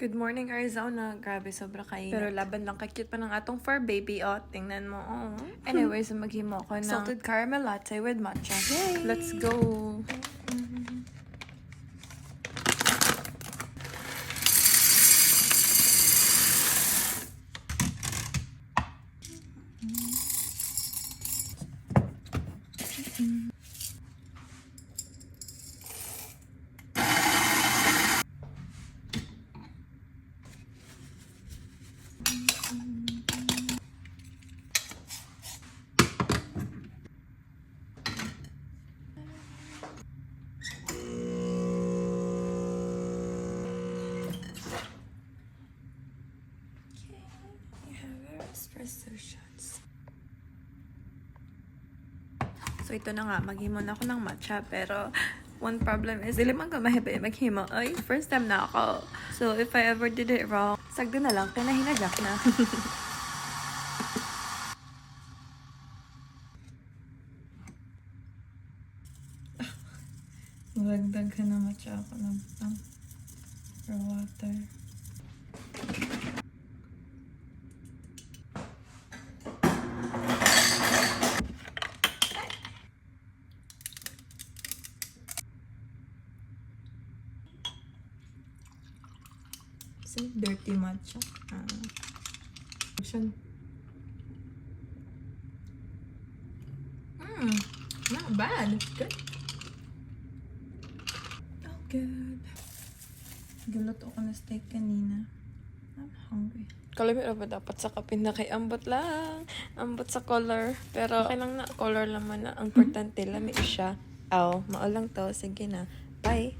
Good morning, Arizona. Grabe, sobra kainit. Pero laban lang, kakit pa ng atong fur baby. Oh, tingnan mo. Oh. Anyways, maghimo ko ng salted caramel latte with matcha. Yay! Let's go! Espresso shots. So, ito na nga. Maghimo na ako ng matcha. Pero, one problem is, dili man ka mahibi maghimo. Ay, first time na ako. So, if I ever did it wrong, sagdo na lang. Kaya nahinagak na. Lagdag ka na matcha ako ng for water. Kasi dirty matcha. Not bad. Good. Oh, good. Galuto ko na steak kanina. I'm hungry. Kalimit na ba dapat sa kapin na kay ambot lang. Ambot sa color. Pero okay lang na. Color naman na. Ang importante, lami siya. Maulang to. Sige na. Bye.